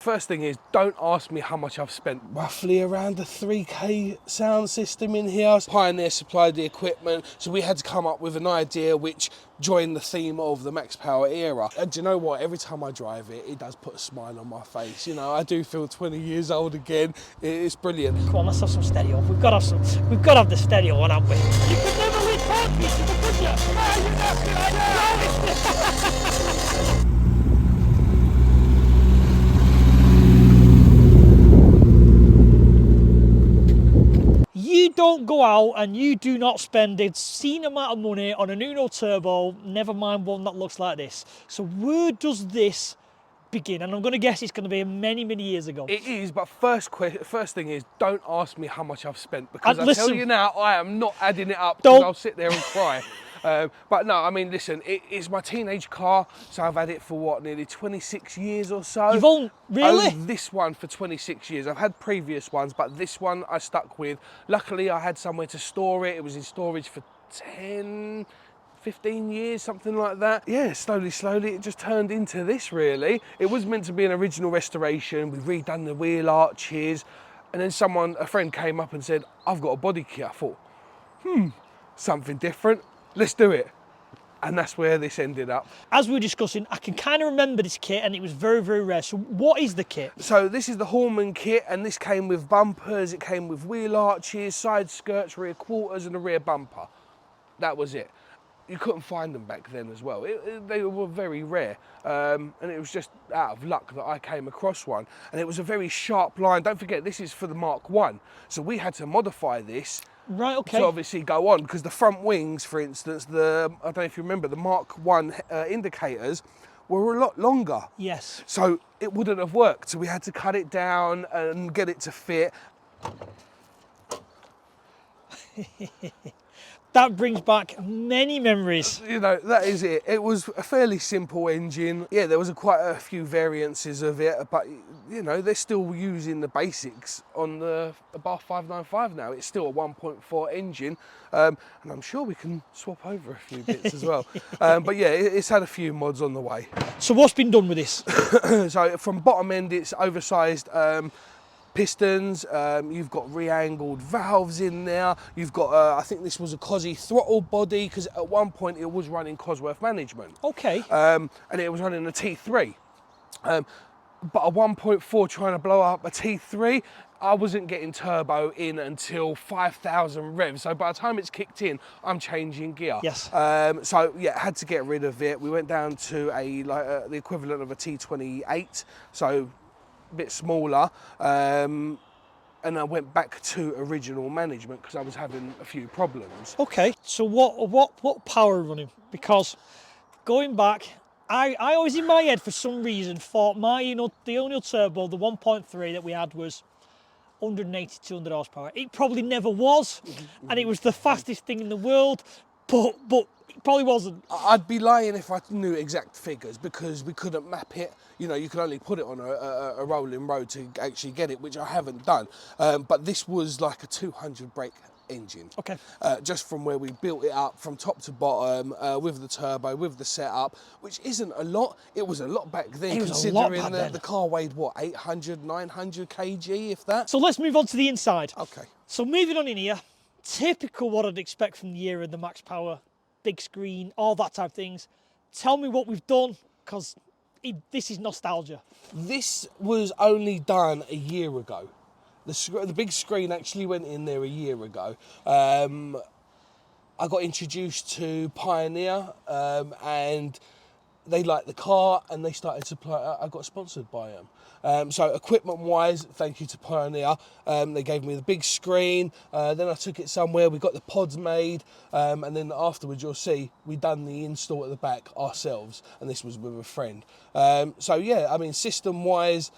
first thing is, don't ask me how much I've spent. Roughly around a 3K sound system in here. Pioneer supplied the equipment, so we had to come up with an idea which joined the theme of the Max Power era. And do you know what? Every time I drive it, it does put a smile on my face. You know, I do feel 20 years old again. It's brilliant. Come on, let's have some stereo. We've got to have the stereo on, haven't we? You could never leave talking, could you? You don't go out and you do not spend an obscene amount of money on an Uno Turbo, never mind one that looks like this. So where does this begin? And I'm going to guess it's going to be many, many years ago. It is, but first thing is, don't ask me how much I've spent, because I tell you now, I am not adding it up, because I'll sit there and cry. But no, I mean, listen, it's my teenage car, so I've had it for what, nearly 26 years or so. You've owned, really? Owned this one for 26 years. I've had previous ones, but this one I stuck with. Luckily, I had somewhere to store it. It was in storage for 10, 15 years, something like that. Yeah, slowly, it just turned into this, really. It was meant to be an original restoration. We've redone the wheel arches, and then a friend came up and said, I've got a body kit. I thought, something different. Let's do it. And that's where this ended up. As we were discussing, I can kind of remember this kit, and it was very, very rare. So what is the kit? So this is the Hallman kit, and this came with bumpers, it came with wheel arches, side skirts, rear quarters, and a rear bumper. That was it. You couldn't find them back then as well. They were very rare. And it was just out of luck that I came across one. And it was a very sharp line. Don't forget, this is for the Mark 1. So we had to modify this. Right, okay. To obviously go on, because the front wings, for instance, I don't know if you remember, the Mark 1 indicators were a lot longer. Yes. So it wouldn't have worked. So we had to cut it down and get it to fit. That brings back many memories. You know, that is it. It was a fairly simple engine. Yeah, there was quite a few variances of it, but you know, they're still using the basics on the Bath 595 now. It's still a 1.4 engine, and I'm sure we can swap over a few bits as well. But yeah, it's had a few mods on the way. So what's been done with this? So from bottom end, it's oversized pistons, you've got re-angled valves in there, you've got, I think this was a Cosy throttle body, because at one point it was running Cosworth management. Okay. And it was running a T3. But a 1.4 trying to blow up a T3, I wasn't getting turbo in until 5,000 revs. So by the time it's kicked in, I'm changing gear. Yes. So yeah, had to get rid of it. We went down to the equivalent of a T28, so a bit smaller, and I went back to original management because I was having a few problems. Okay, so what power running? Because going back, I always in my head for some reason thought the Uno Turbo, the 1.3 that we had, was 180, 200 horsepower. It probably never was, and it was the fastest thing in the world, but it probably wasn't. I'd be lying if I knew exact figures, because we couldn't map it. You know, you could only put it on a rolling road to actually get it, which I haven't done. But this was like a 200 brake engine. Okay. Just from where we built it up from top to bottom, with the turbo, with the setup, which isn't a lot. It was a lot back then, considering the car weighed what, 800, 900 kg, if that. So let's move on to the inside. Okay. So moving on in here, typical what I'd expect from the era of the Max Power, big screen, all that type of things. Tell me what we've done, because this is nostalgia. This was only done a year ago. The big screen actually went in there a year ago. I got introduced to Pioneer, and they liked the car, and they started to supply. I got sponsored by them. So equipment-wise, thank you to Pioneer. They gave me the big screen. Then I took it somewhere. We got the pods made, and then afterwards, you'll see we done the install at the back ourselves, and this was with a friend. So yeah, I mean, system-wise,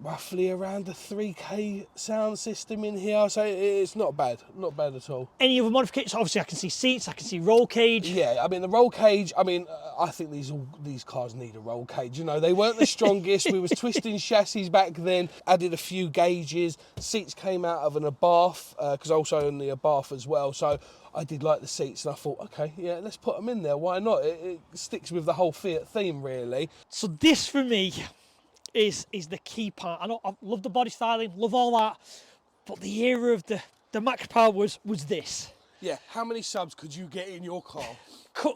roughly around a 3K sound system in here, so it's not bad at all. Any other modifications? Obviously I can see seats, I can see roll cage. Yeah, I mean the roll cage, I mean, I think these cars need a roll cage. You know, they weren't the strongest. We was twisting chassis back then, added a few gauges, seats came out of an Abarth, because I also own the Abarth as well, so I did like the seats, and I thought, okay, yeah, let's put them in there, why not? It sticks with the whole Fiat theme, really. So this for me, is the key part. I know I love the body styling, love all that, but the era of the max power was this. Yeah, how many subs could you get in your car?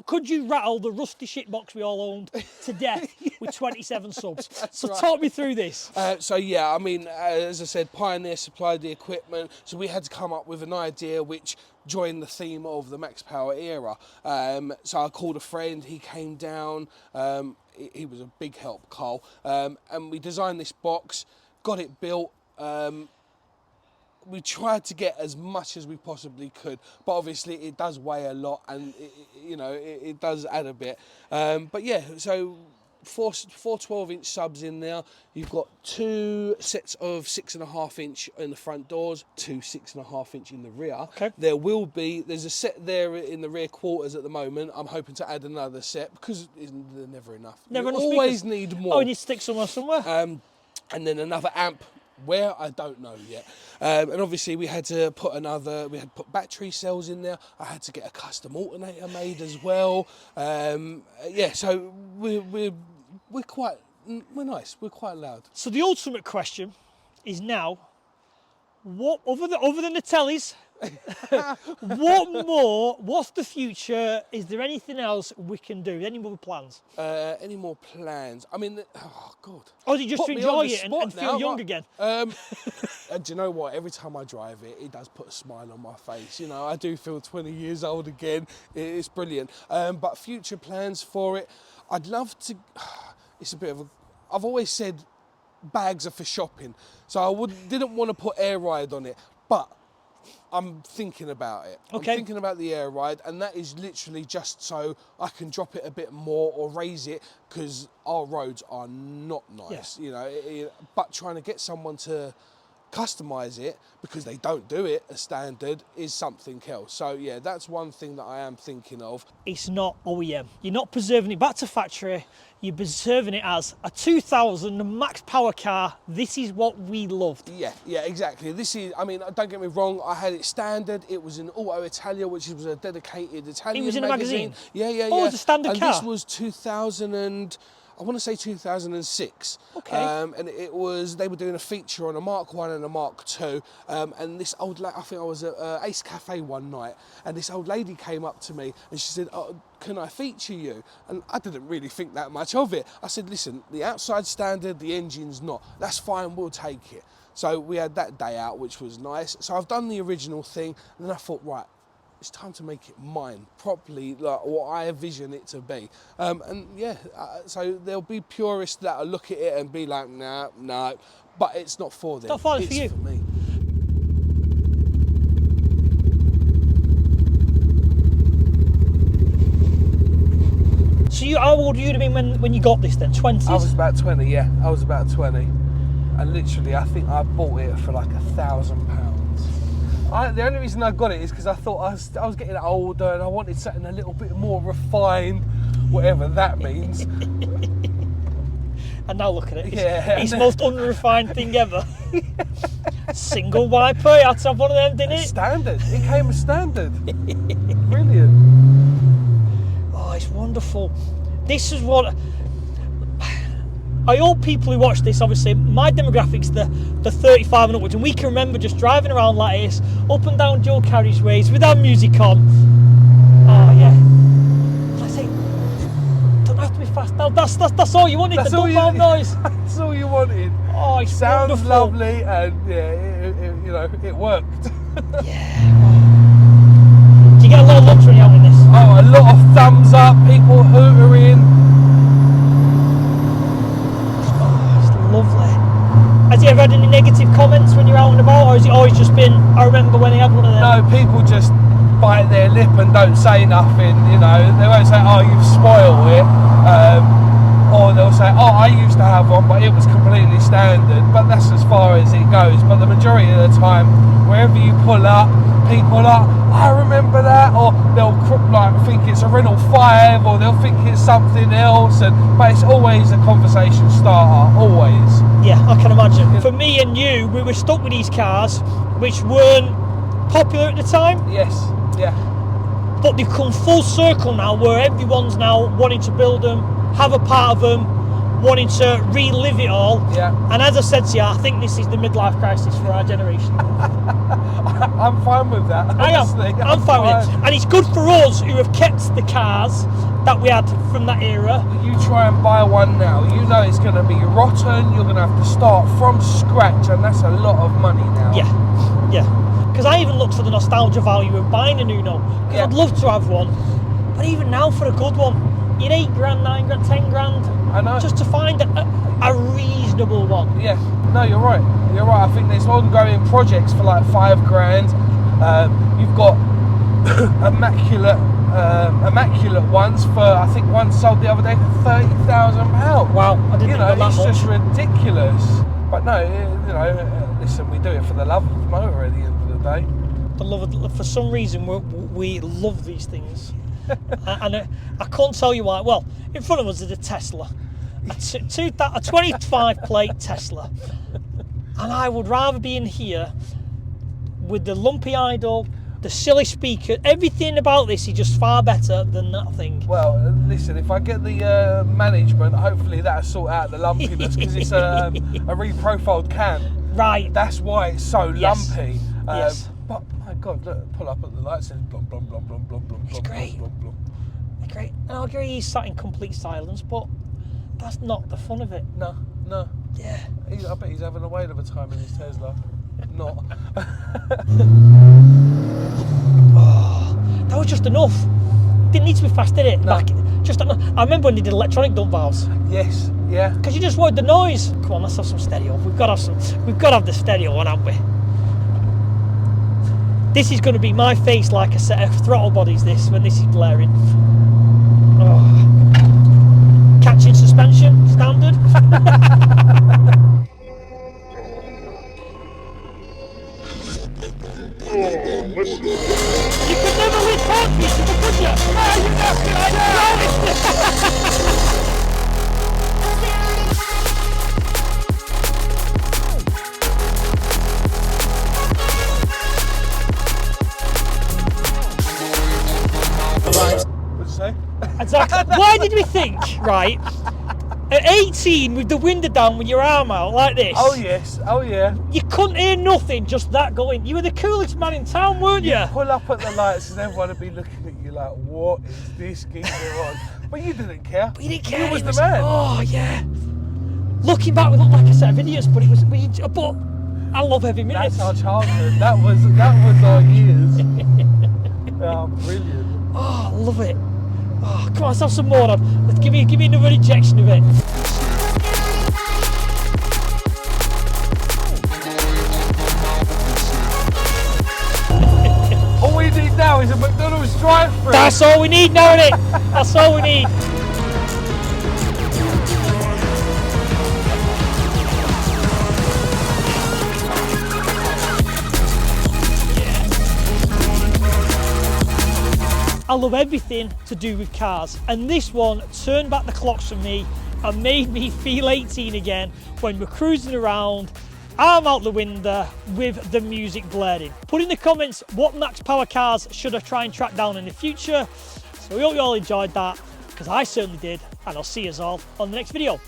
Could you rattle the rusty shit box we all owned to death with 27 subs? So right. talk me through this. So yeah, I mean, as I said, Pioneer supplied the equipment, so we had to come up with an idea which joined the theme of the Max Power era. So I called a friend, he came down, he was a big help, Carl, and we designed this box, got it built. We tried to get as much as we possibly could, but obviously it does weigh a lot, and it does add a bit. But yeah, so four 12-inch subs in there. You've got 2 sets of 6.5-inch in the front doors, 2 6.5-inch in the rear. Okay. There's a set there in the rear quarters at the moment. I'm hoping to add another set because they're never enough. Never enough always speakers. need more. Oh, you need to stick somewhere. And then another amp. Where, I don't know yet. And obviously we had to put battery cells in there. I had to get a custom alternator made as well. Yeah, so we're nice. We're quite loud. So the ultimate question is now, what other than the tellies, what's the future? Is there anything else we can do? Any more plans? Any more plans? I mean, oh God. Or is it just Put to me on enjoy the it and spot feel now, young right. again? And do you know what? Every time I drive it, it does put a smile on my face. You know, I do feel 20 years old again. It's brilliant. But future plans for it, I'd love to. It's a bit of a. I've always said bags are for shopping, so I didn't want to put air ride on it, but I'm thinking about it. Okay. I'm thinking about the air ride, and that is literally just so I can drop it a bit more or raise it, because our roads are not nice, Yeah. you know. But trying to get someone to customise it, because they don't do it as standard, is something else. So yeah, that's one thing that I am thinking of. It's not OEM. You're not preserving it back to factory. You're preserving it as a 2000 max power car. This is what we loved. Yeah, exactly. This is, I mean, don't get me wrong, I had it standard. It was in Auto Italia, which was a dedicated Italian magazine. It was in a magazine? Yeah. Oh, it's a standard car? And this was 2006. Okay. And it was, they were doing a feature on a Mark 1 and a Mark 2. And this old lady, I think I was at Ace Cafe one night, and this old lady came up to me and she said, "Oh, can I feature you?" And I didn't really think that much of it. I said, "Listen, the outside's standard, the engine's not. That's fine, we'll take it." So we had that day out, which was nice. So I've done the original thing, and then I thought, right, it's time to make it mine properly, like what I envision it to be. And yeah, so there'll be purists that'll look at it and be like, no, but it's not for them. Not for you. It's for me. So how old would you have been when you got this then? 20s? I was about 20, yeah. I was about 20. And literally, I think I bought it for like £1,000. The only reason I got it is because I thought I was getting older and I wanted something a little bit more refined, whatever that means. And now look at it. Yeah. It's the most unrefined thing ever. Single wiper, you had to have one of them, didn't it? Standard. It came as standard. Brilliant. Oh, it's wonderful. This is what I hope people who watch this, obviously my demographics, the 35 and upwards, and we can remember just driving around like this, up and down dual carriageways with our music on. Oh yeah. And I say, don't have to be fast. Now that's all you wanted. That's the all boom noise. That's all you wanted. Oh, it sounds wonderful. lovely, and yeah, it worked. Yeah. Do you get a lot of looks when you're out in this? Oh, a lot of thumbs up, people hootering. Lovely. Has he ever had any negative comments when you're out and about, or has it always just been, I remember when he had one of them? No, people just bite their lip and don't say nothing, you know. They won't say, "Oh, you've spoiled it," or they'll say, "Oh, I used to have one, but it was completely standard." But that's as far as it goes. But the majority of the time, wherever you pull up, people are, "I remember that," or they'll think it's a Renault 5, or they'll think it's something else. But it's always a conversation starter, always. Yeah, I can imagine. For me and you, we were stuck with these cars, which weren't popular at the time. Yes, yeah. But they've come full circle now, where everyone's now wanting to build them, have a part of them, wanting to relive it all. Yeah. And as I said to you, I think this is the midlife crisis for our generation. I'm fine with that. Honestly, I'm fine with it. And it's good for us who have kept the cars that we had from that era. You try and buy one now, you know it's going to be rotten, you're going to have to start from scratch, and that's a lot of money now. Yeah. Because I even looked for the nostalgia value of buying an Uno. Because I'd love to have one. But even now for a good one, you're 8 grand, 9 grand, 10 grand. I know. Just to find a reasonable one. Yeah, no, you're right. You're right. I think there's ongoing projects for like 5 grand. You've got immaculate ones for, I think one sold the other day for £30,000. Wow, I didn't know that it's much. just ridiculous. But no, you know, listen, we do it for the love of the motor at the end of the day. The love of, for some reason, we love these things. And I can't tell you why. Well, in front of us is a Tesla. A 25 plate Tesla. And I would rather be in here with the lumpy idle, the silly speaker. Everything about this is just far better than that thing. Well, listen, if I get the management, hopefully that'll sort out the lumpiness, because it's a reprofiled can. Right. That's why it's so lumpy. Yes. But my God, look, pull up at the lights and blum blum blum blum blum blum. It's blum, great. Blum, blum, blum. It's great. And I agree he's sat in complete silence, but that's not the fun of it. No. Yeah. I bet he's having a whale of a time in his Tesla. Not. Oh, that was just enough. Didn't need to be fast, did it? No. Just enough. I remember when they did electronic dump valves. Yes. Yeah. Because you just wanted the noise. Come on, let's have some stereo. We've got to have the stereo on, haven't we? This is going to be my face like a set of throttle bodies. When this is blaring. Oh. Catching suspension, standard. You could never win park music, could you? No, you know, I know. What'd you say? Exactly. Why did we think, right, at 18 with the window down with your arm out like this? Oh yes. Oh yeah. You couldn't hear nothing, just that going. You were the coolest man in town, weren't you? Pull up at the lights and everyone would be looking at you like, what is this geezer on? But you didn't care. But you didn't care. You was the man. Oh yeah. Looking back, we looked like a set of idiots, but but I love heavy minutes. That's our childhood. That was our years. Oh, brilliant. Oh, I love it. Oh, come on, let's have some more on. Let's give me another injection of it. All we need now is a McDonald's drive-thru. That's all we need now, innit? That's all we need. I love everything to do with cars, and this one turned back the clocks for me and made me feel 18 again when we're cruising around, arm out the window with the music blaring. Put in the comments what max power cars should I try and track down in the future. So we hope you all enjoyed that, because I certainly did, and I'll see you all on the next video.